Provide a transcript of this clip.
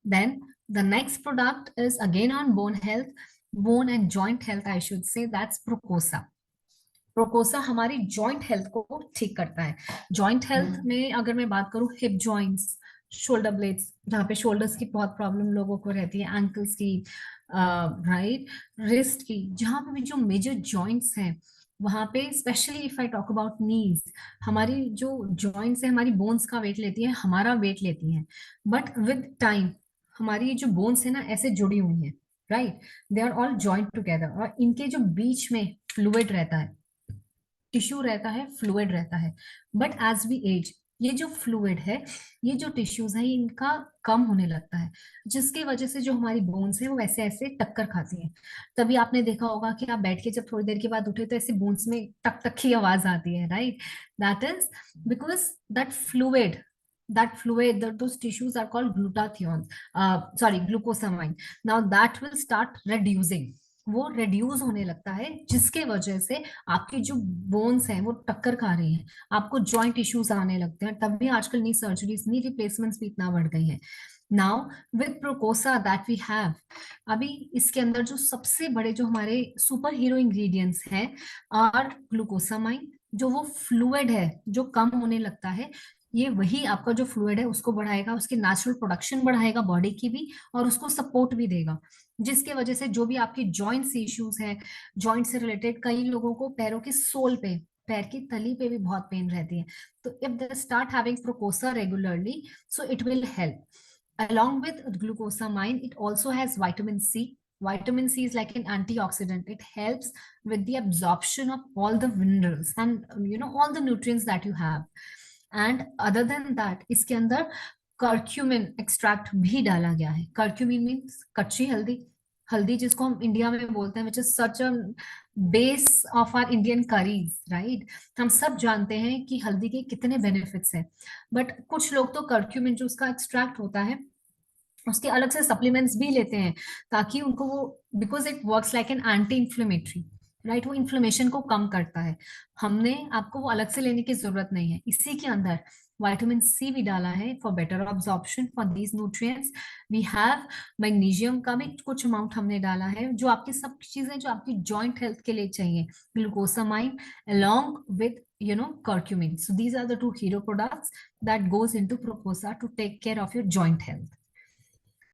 Then the next product is again on bone health, bone and joint health I should say, that's Procosa. प्रोकोसा हमारी joint health को ठीक करता है। Joint health में अगर मैं बात करूं, हिप जॉइंट्स, शोल्डर ब्लेड्स, जहाँ पे शोल्डर्स की बहुत प्रॉब्लम लोगों को रहती है, एंकल्स की, राइट, रिस्ट की, जहाँ पे भी जो मेजर जॉइंट्स हैं वहां पे, specially if I talk about knees, हमारी जो जॉइंट्स है हमारी बोन्स का वेट लेती है, हमारा वेट लेती है, बट विद टाइम हमारी जो बोन्स है ना ऐसे जुड़ी हुई है, right, they are all joint together, और इनके जो बीच में फ्लूइड रहता है, टिश्यू रहता है, फ्लूइड रहता है, बट एज वी एज ये जो फ्लूइड है, ये जो टिश्यूज है, इनका कम होने लगता है, जिसकी वजह से जो हमारी बोन्स है वो ऐसे ऐसे टक्कर खाती है। तभी आपने देखा होगा कि आप बैठ के जब थोड़ी देर के बाद उठे तो ऐसे बोन्स में टक टक की आवाज आती है, right, that is because that fluid, those tissues are called glutathione, sorry, glucosamine. Now that will start reducing, वो रिड्यूस होने लगता है, जिसके वजह से आपकी जो बोन्स हैं वो टक्कर खा रही हैं, आपको जॉइंट इश्यूज आने लगते हैं, तभी आजकल नी सर्जरीज, नी रिप्लेसमेंट्स भी इतना बढ़ गई हैं। Now with Prokosa that we have, अभी इसके अंदर जो सबसे बड़े जो हमारे सुपर हीरो इंग्रेडिएंट्स हैं और ग्लूकोसामाइन, जो वो फ्लूइड है जो कम होने लगता है, ये वही आपका जो फ्लूइड है उसको बढ़ाएगा, उसकी नेचुरल प्रोडक्शन बढ़ाएगा बॉडी की भी, और उसको सपोर्ट भी देगा, जिसके वजह से जो भी आपकी जॉइंट से इश्यूज हैं, जॉइंट से रिलेटेड, कई लोगों को पैरों के सोल पे, पैर की तली पे भी बहुत पेन रहती है, तो if they start having Prokosa regularly, so it will help. Along with glucosamine, it also has vitamin C. Vitamin C is like an antioxidant. It helps with the absorption of all the minerals and all the nutrients that you have. And other than that, इसके अंदर curcumin extract भी डाला गया है। Curcumin means कच्ची हल्दी, हल्दी जिसको हम इंडिया में बोलते हैं, which is such a base of our Indian curries, right. हम सब जानते हैं कि हल्दी के कितने बेनिफिट्स हैं, बट कुछ लोग तो कर्क्यूमिन जो उसका एक्सट्रैक्ट होता है उसके अलग से सप्लीमेंट्स भी लेते हैं, ताकि उनको वो, because it works like an anti inflammatory, right, वो इन्फ्लेमेशन को कम करता है। हमने आपको वो अलग से लेने की जरूरत नहीं है, इसी के अंदर विटामिन सी भी डाला है for better absorption for these nutrients. We have magnesium का भी कुछ अमाउंट हमने डाला है, जो आपकी सब चीजें जो आपकी जॉइंट हेल्थ के लिए चाहिए, glucosamine along with curcumin. So these are the two hero products that goes into Proposa to take care of your joint health.